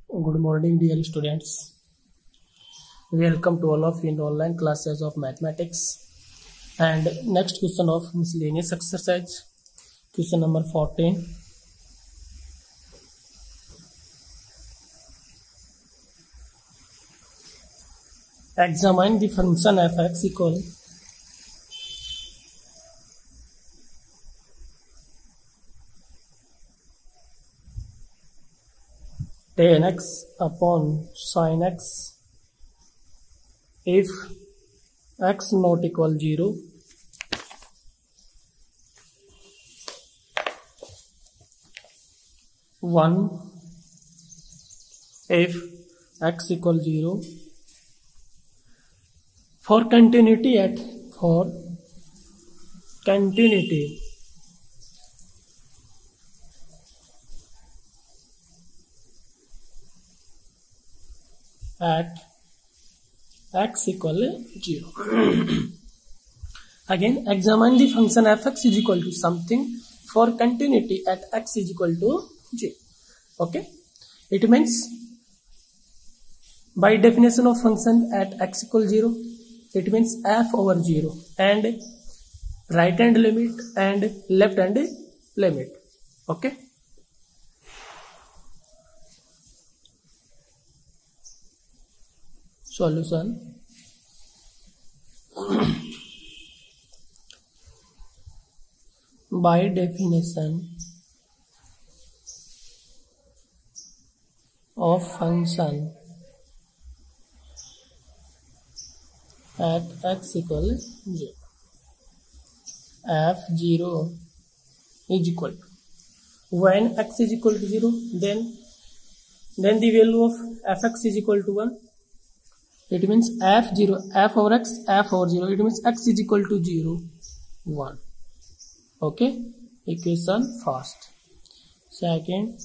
Good morning, dear students. Welcome to all of you in online classes of mathematics. And next question of miscellaneous exercise, question number 14. Examine the function f(x) equal tan x upon sin x if x not equal 0, one if x equal 0, for continuity at x equal 0. Again, examine the function f(x) is equal to something for continuity at x is equal to 0. Okay, it means by definition of function at x equal 0, it means f over 0 and right hand limit and left hand limit. Okay, solution. By definition of function at x equal 0, f(0) is equal to, when x is equal to 0, then the value of f(x) is equal to 1. It means f(0), f over x, f over 0, it means x is equal to 0, 1. Okay, equation first. Second,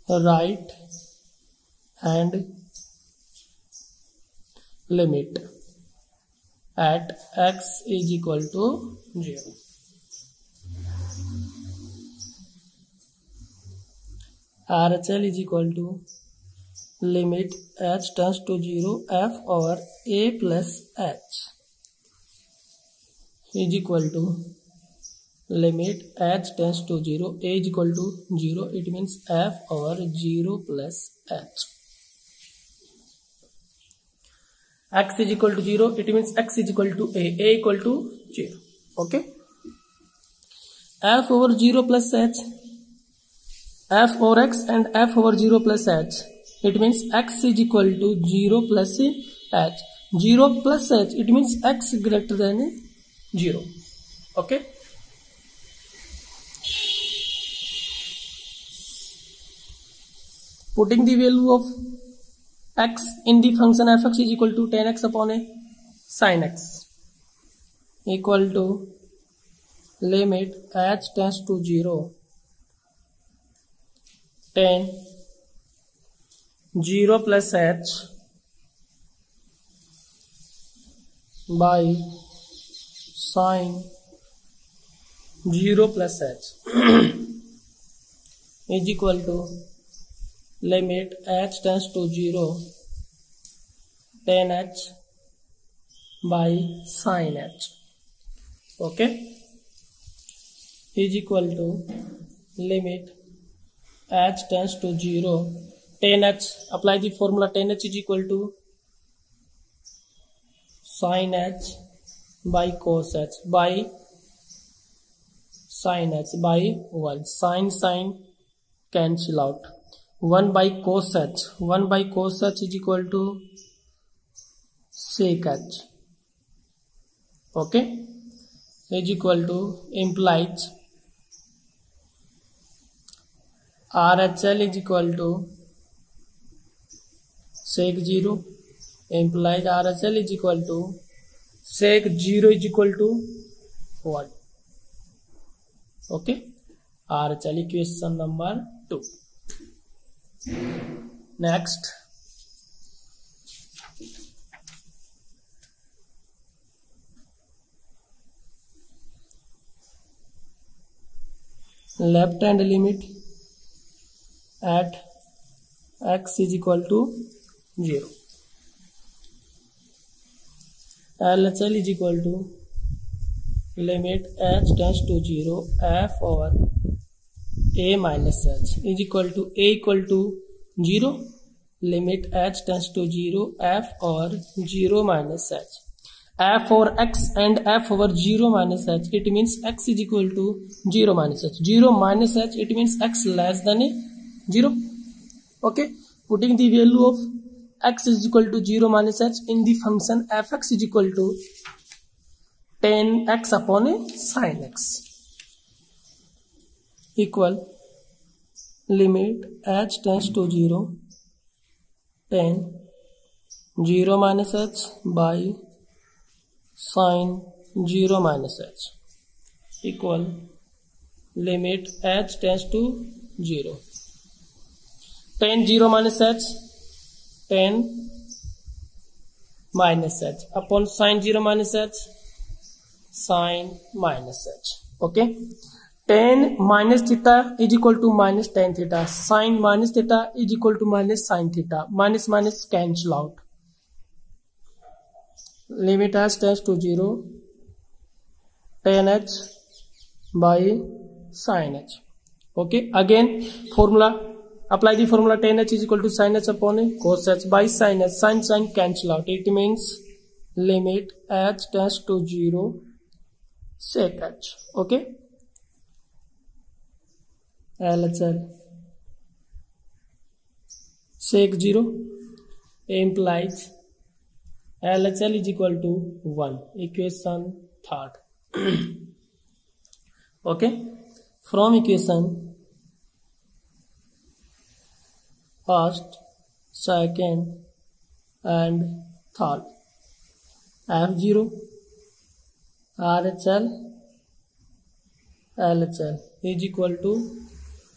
right hand limit at x is equal to 0. RHL is equal to limit h tends to 0 f over a plus h is equal to limit h tends to 0, a is equal to 0, it means f over 0 plus h. X is equal to 0, it means x is equal to a equal to 0. Okay, f over 0 plus h, f over x and f over 0 plus h, it means x is equal to 0 plus h. 0 plus h, it means x greater than 0. Okay, putting the value of x in the function f(x) is equal to tan x upon a sin x equal to limit h tends to 0 tan 0 plus h by sin 0 plus h is equal to limit h tends to 0 tan h by sin h. Okay, is equal to limit h tends to 0 tan h, apply the formula, tan h is equal to sin h by cos h by sin h by 1. Sin cancel out, 1 by cos h, 1 by cos h is equal to sec h. Okay, is equal to implies RHL is equal to sec 0, implies RHL is equal to sec 0 is equal to 1. Okay, RHL equation number 2. Next, left hand limit at x is equal to 0. LHL is equal to limit h tends to 0 f over a minus h is equal to a equal to 0, limit h tends to 0 f over 0 minus h, f over x and f over 0 minus h, it means x is equal to 0 minus h. 0 minus h, it means x less than 0. Okay, putting the value of x is equal to 0 minus h in the function fx is equal to tan x upon a sin x equal limit h tends to 0 tan 0 minus h by sin 0 minus h equal limit h tends to 0 tan 0 minus h tan minus h upon sin 0 minus h sin minus h. Okay, tan minus theta is equal to minus tan theta, sin minus theta is equal to minus sin theta, minus minus cancel out, limit h tends to 0 tan h by sin h. Okay, again formula, apply the formula, tan h is equal to sin h upon a cos h by sin h, sin cancel out, it means limit h tends to 0 sec h. Okay, LHL sec 0 implies LHL is equal to 1, equation third. Okay, from equation first, second and third, F0 RHL LHL is equal to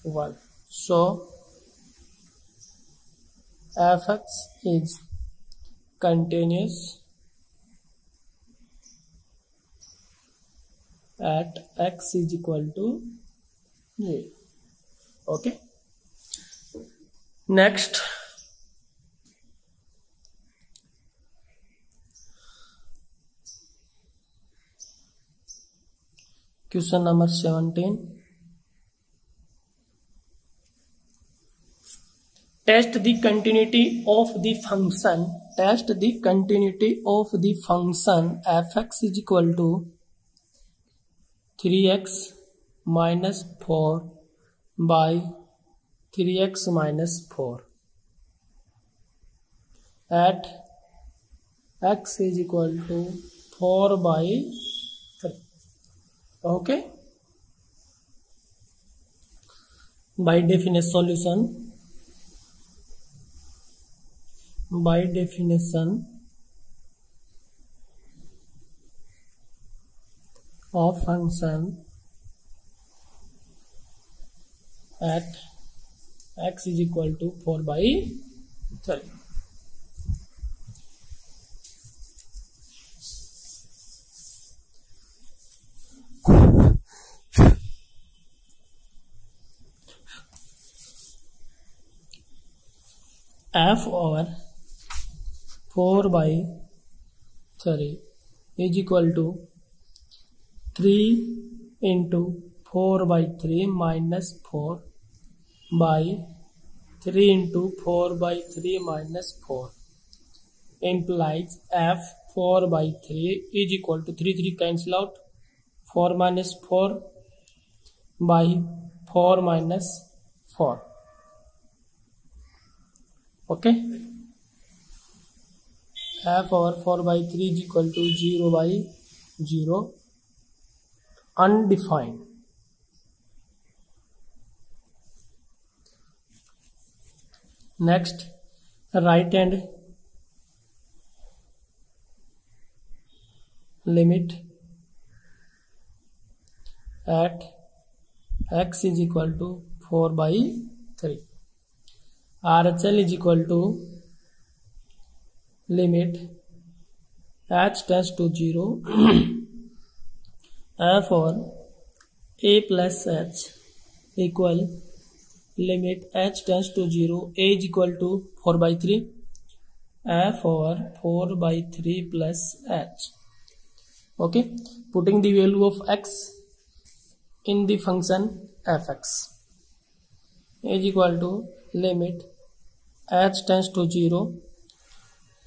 1. So fx is continuous at x is equal to 0. Okay, next question number 17. Test the continuity of the function. Test the continuity of the function fx is equal to 3x minus 4 by 3x minus 4 at x is equal to 4 by 3. Okay, by definition solution, by definition of function at x is equal to 4 by 3. F over 4 by 3 is equal to 3 into 4 by 3 minus 4 by 3 into 4 by 3 minus 4 implies F 4 by 3 is equal to 3 cancel out, 4 minus 4 by 4 minus 4. Okay, f over 4 by 3 is equal to 0 by 0, undefined. Next, right hand limit at x is equal to 4 by 3. RHL is equal to limit h tends to 0 f over a plus h equal limit h tends to 0, a is equal to 4 by 3 f over 4 by 3 plus h. Okay, putting the value of x in the function fx is equal to limit h tends to 0,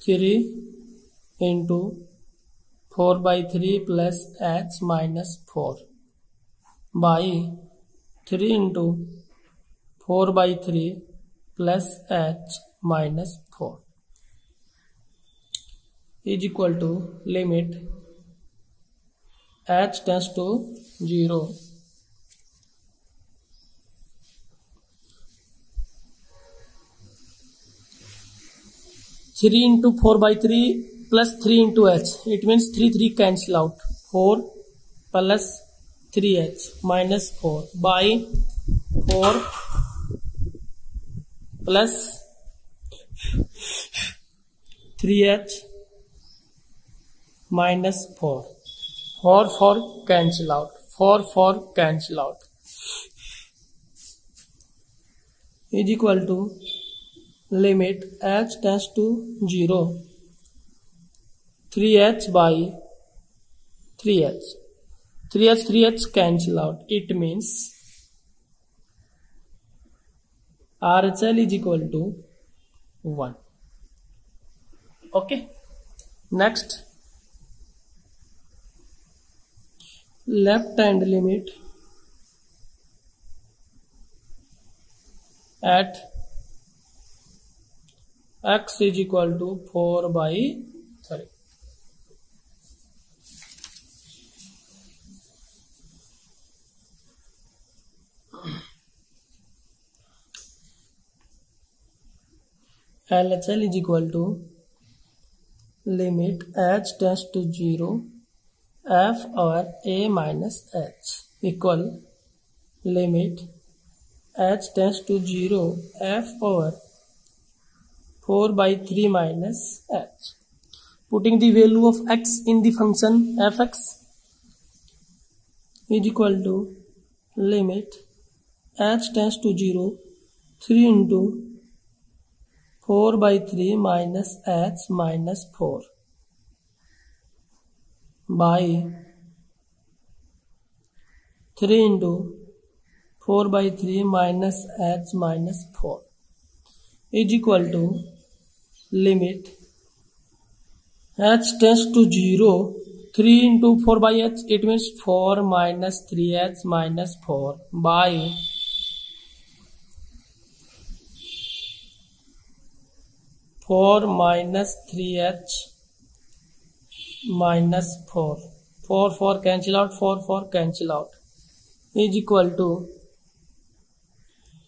3 into 4 by 3 plus h minus 4 by 3 into 4 by 3 plus h minus 4 is equal to limit h tends to 0, 3 into 4 by 3 plus 3 into h. It means 3 cancel out. 4 plus 3h minus 4 by 4 plus 3h minus 4. 4 cancel out. 4 cancel out is equal to limit h tends to 0, 3h by 3h. 3h cancel out. It means RHL is equal to 1. Okay. Next, left hand limit at x is equal to 4 by 3. LHL is equal to limit h tends to 0, f over a minus h equal limit h tends to 0, f over 4 by 3 minus h. Putting the value of x in the function fx is equal to limit h tends to 0, 3 into 4 by 3 minus h minus 4 by 3 into 4 by 3 minus h minus 4 is equal to limit h tends to 0, 3 into 4 by h, it means 4 minus 3h minus 4 by 4 minus 3h minus 4. 4 cancel out, 4 cancel out is equal to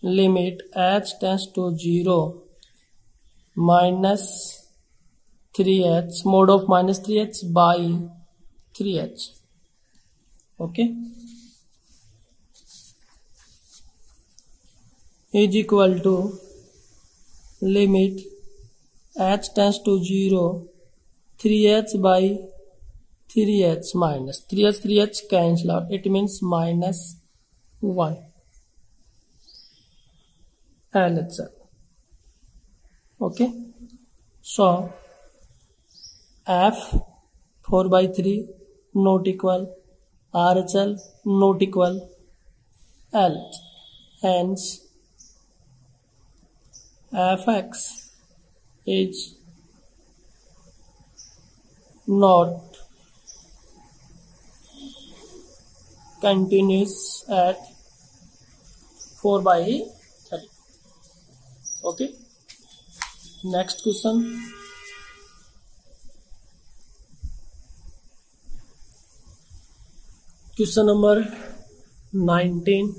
limit h tends to 0, minus 3h, mod of minus 3h by 3h. Okay, is equal to limit h tends to 0, 3h by 3h minus 3h cancel out. It means minus 1 LHL. Okay, so f 4 by 3 not equal RHL not equal LH. Hence fx is not continuous at 4 by 3. Okay, next question. Question number 19.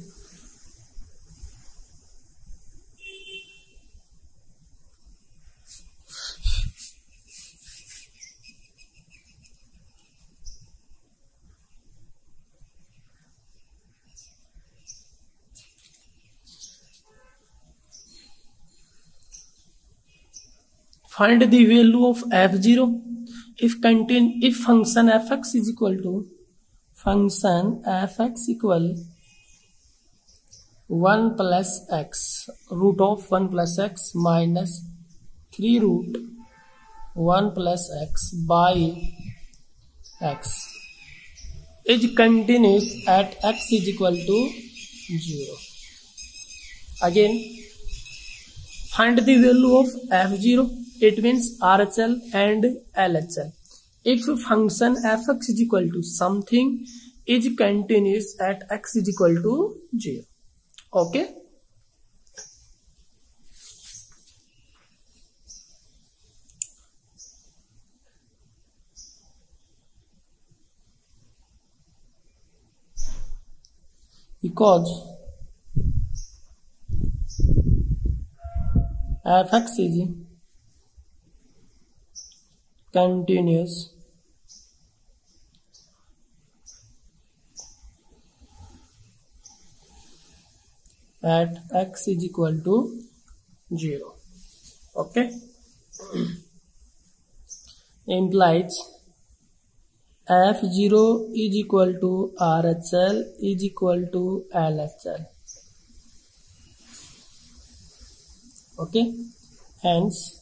Find the value of f0 if function fx is equal to function fx equal 1 plus x, root of 1 plus x minus 3 root 1 plus x by x is continuous at x is equal to 0. Again, find the value of f0. It means RHL and LHL. If function fx is equal to something is continuous at x is equal to 0. Okay. Because fx is continuous at x is equal to 0. Okay. Implies f0 is equal to RHL is equal to LHL. Okay. Hence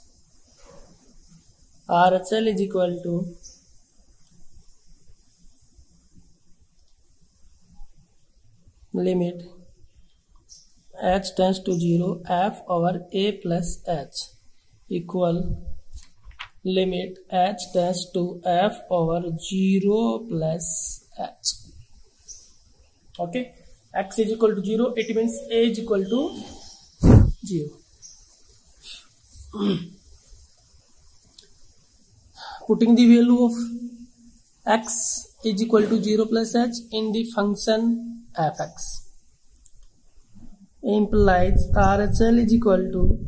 RHL is equal to limit h tends to 0 f over a plus h equal limit h tends to f over 0 plus h. Okay. X is equal to 0. It means a is equal to 0. Putting the value of x is equal to 0 plus h in the function fx implies RHL is equal to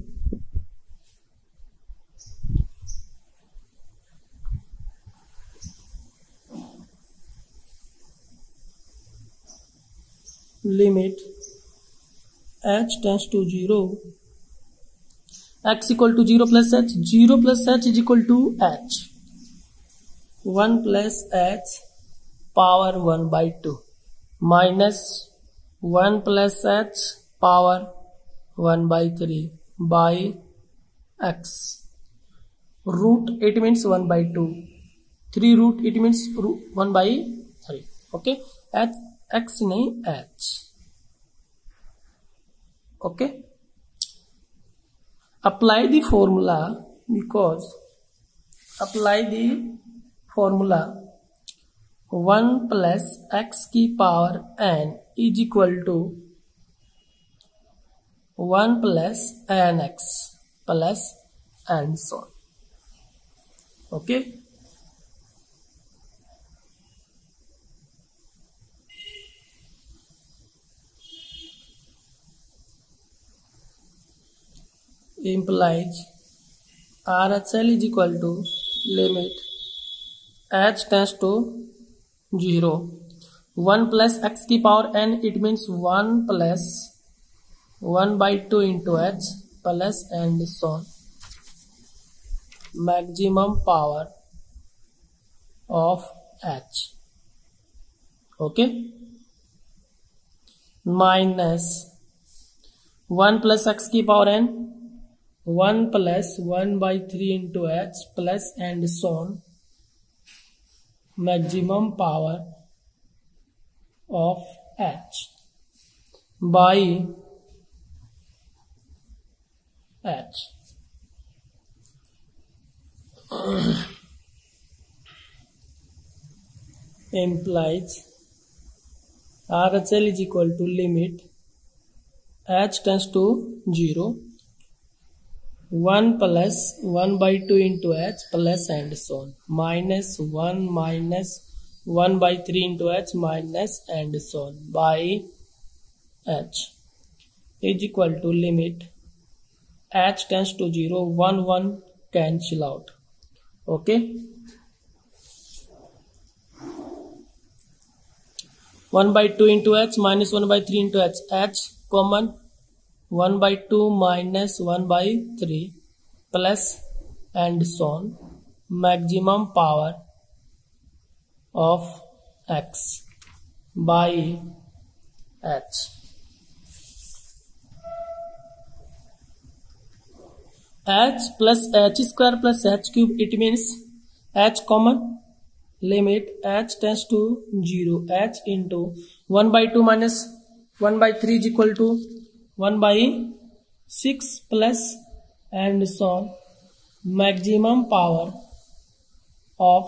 limit h tends to 0 x equal to 0 plus h. 0 plus h is equal to h. 1 plus h power 1 by 2 minus 1 plus h power 1 by 3 by x. Root it means 1 by 2. 3 root it means 1 by 3. Okay. H x nahi h. Okay. Apply the formula because apply the formula 1 plus x की power n is equal to 1 plus nx plus and so on. Okay. Implies RHL is equal to limit h tends to 0 1 plus x की power n it means 1 plus 1 by 2 into h plus and so on. Maximum power of h. Okay. Minus 1 plus x की power n 1 plus 1 by 3 into h plus and so on. Maximum power of h by h. Implies RHL is equal to limit h tends to 0 1 plus 1 by 2 into h plus and so on minus 1 minus 1 by 3 into h minus and so on by h is equal to limit h tends to 0 1 1 cancel out. Okay. 1 by 2 into h minus 1 by 3 into h. H common 1 by 2 minus 1 by 3 plus and so on. Maximum power of x by h. h plus h square plus h cube, it means h common, limit h tends to 0, h into 1 by 2 minus 1 by 3 is equal to 1 by 6 plus and so on. Maximum power of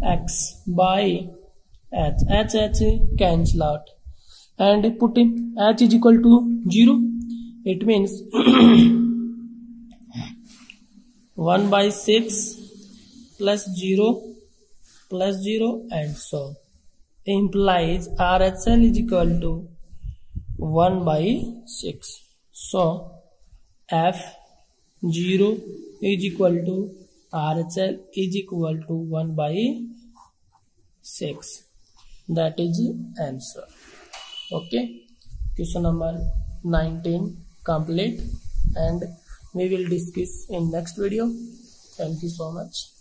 x by h cancel out and put in h is equal to 0. It means 1 by 6 plus 0 plus 0 and so on. Implies RHL is equal to 1 by 6. So F0 is equal to RHL is equal to 1 by 6. That is the answer. Okay. Question number 19 complete, and we will discuss in next video. Thank you so much.